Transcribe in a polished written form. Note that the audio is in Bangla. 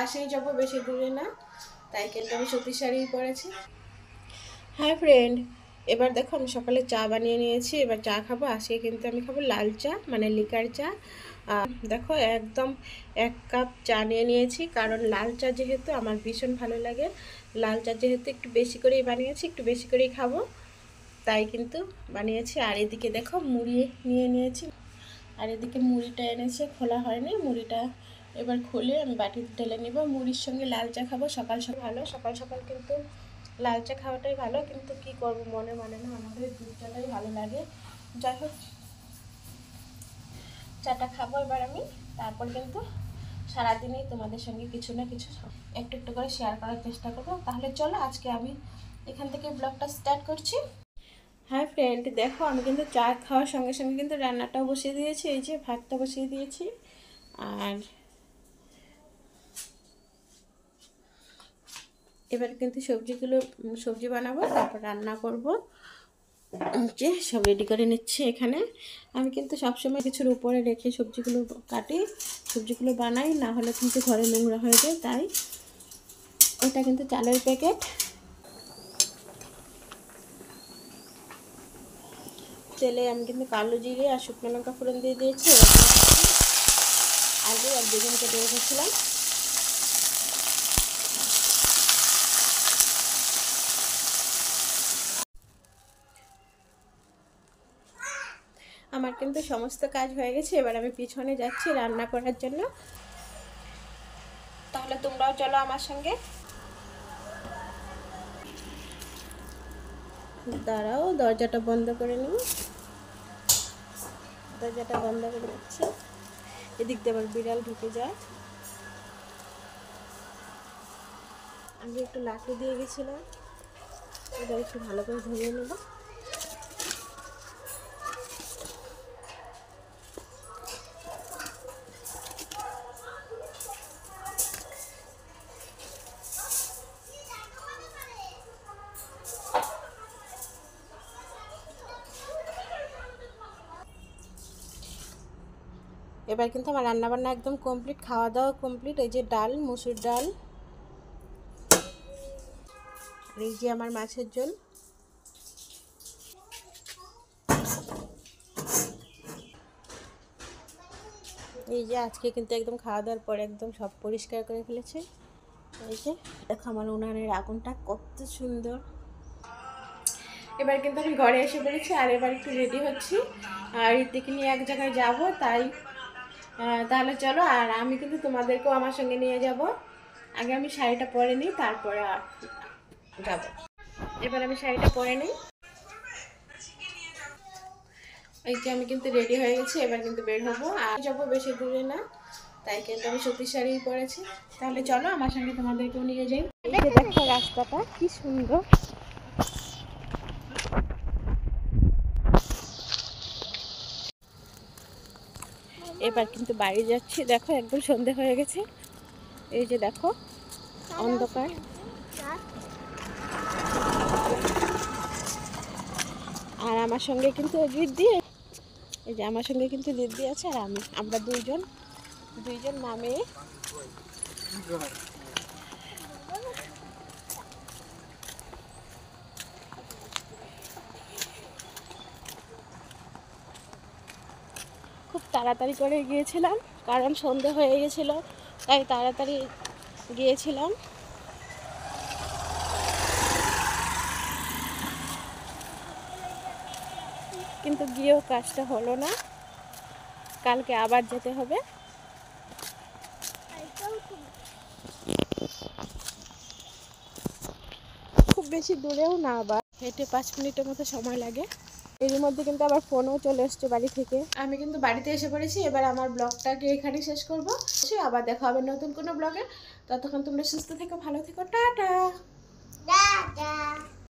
পাশেই যাবো, বেশি দূরে না, তাই কিন্তু আমি সুতির শাড়িই পরেছি। হ্যাঁ ফ্রেন্ড, এবার দেখো আমি সকালে চা বানিয়ে নিয়েছি। এবার চা খাবো। আজকে কিন্তু আমি খাবো লাল চা, মানে লিকার চা। দেখো একদম 1 কাপ চা নিয়ে নিয়েছি, কারণ লাল চা যেহেতু আমার ভীষণ ভালো লাগে। লাল চা যেহেতু একটু বেশি করেই বানিয়েছি, একটু বেশি করেই খাবো, তাই কিন্তু বানিয়েছি। আর এদিকে দেখো মুড়ি নিয়ে নিয়েছি, আর এদিকে মুড়িটা এনেছে, খোলা হয়নি মুড়িটা। এবার খুলে আমি বাটিতে ঢেলে নেব। মুড়ির সঙ্গে লাল চা খাবো সকাল সকাল, ভালো সকাল সকাল কিন্তু লাল চা খাওয়াটাই ভালো, কিন্তু কি করব মনে মানে না, আমাদের দুধ চাটাই ভালো লাগে। যাই হোক, চাটা খাবো এবার আমি। তারপর কিন্তু সারাদিনই তোমাদের সঙ্গে কিছু না কিছু একটু একটু করে শেয়ার করার চেষ্টা করবো। তাহলে চলো আজকে আমি এখান থেকে ব্লগটা স্টার্ট করছি। হ্যাঁ ফ্রেন্ড, দেখো আমি কিন্তু চা খাওয়ার সঙ্গে সঙ্গে কিন্তু রান্নাটাও বসিয়ে দিয়েছি। এই যে ভাতটা বসিয়ে দিয়েছি, আর এবার কিন্তু সবজি বানাবো, তারপর রান্না করব। যে সব রেডি করে নিচ্ছি এখানে। আমি কিন্তু সবসময় কিছুর উপরে রেখে সবজিগুলো কাটি, সবজিগুলো বানাই, না হলে কিন্তু ঘরে নোংরা হয়ে যায়। তাই এটা কিন্তু চালের প্যাকেট। তেলে আমি কিন্তু কালো জিরে আর শুকনো লঙ্কা ফোড়ন দিয়ে দিয়েছি। আলু আর বেগুন কেটে রেখেছিলাম। আমার কিন্তু সমস্ত কাজ হয়ে গেছে। এবার আমি পিছনে যাচ্ছি রান্না করার জন্য। তাহলে তোমরাও চলো আমার সঙ্গে। দাঁড়াও, দরজাটা বন্ধ করে নিই। দরজাটা বন্ধ করে দিচ্ছি। এদিক দিয়ে আবার বিড়াল ঢুকে যায়। আমি একটু লাঠি দিয়ে গেছিলাম, এবার একটু ভালো করে ধরিয়ে নেব। এবার কিন্তু আমার রান্নাবান্না একদম কমপ্লিট, খাওয়া দাওয়া কমপ্লিট। এই যে ডাল, মুসুর ডাল, আর এই যে আমার মাছের ঝোল। এই যে আজকে কিন্তু একদম খাওয়া দাওয়ার পরে একদম সব পরিষ্কার করে ফেলেছে। এই যে দেখো আমার উনানের আগুনটা কত সুন্দর। এবার কিন্তু আমি ঘরে এসে পড়েছি, আর এবার একটু রেডি হচ্ছি, আর ঋতিকে নিয়ে এক জায়গায় যাব। তাই তাহলে চলো, আর আমি কিন্তু তোমাদেরকেও আমার সঙ্গে নিয়ে যাব। আগে আমি শাড়িটা পরে নিই, তারপরে যাব। এবার আমি শাড়িটা পরে নিই। এই যে আমি কিন্তু রেডি হয়ে গেছি, এবার কিন্তু বের হবো, আর যাবো বেশি দূরে না, তাই কিন্তু আমি সুতির শাড়ি পরেছি। তাহলে চলো আমার সঙ্গে তোমাদেরকেও নিয়ে যাই। এই যে দেখো রাস্তাটা কি সুন্দর। এবার কিন্তু বাড়ি যাচ্ছি। দেখো একদম সন্ধে হয়ে গেছে। এই যে দেখো অন্ধকার। আর আমার সঙ্গে কিন্তু দিদি, এই যে আমার সঙ্গে কিন্তু দিদি আছে, আর আমরা দুইজন মামে। খুব তাড়াতাড়ি করে গিয়েছিলাম, কারণ সন্ধে হয়ে গেছিল, তাই তাড়াতাড়ি গিয়েছিলাম। কিন্তু গিয়েও কাজটা হলো না, কালকে আবার যেতে হবে। খুব বেশি দূরেও না, আবার হেঁটে 5 মিনিটের মতো সময় লাগে। এর মধ্যে কিন্তু আবার ফোনও চলে এসছে বাড়ি থেকে। আমি কিন্তু বাড়িতে এসে পড়েছি। এবার আমার ব্লগটাকে এখানেই শেষ করবো। আবার দেখা হবে নতুন কোনো ব্লগে। ততক্ষণ তোমরা সুস্থ থেকো, ভালো থেকো, টাটা।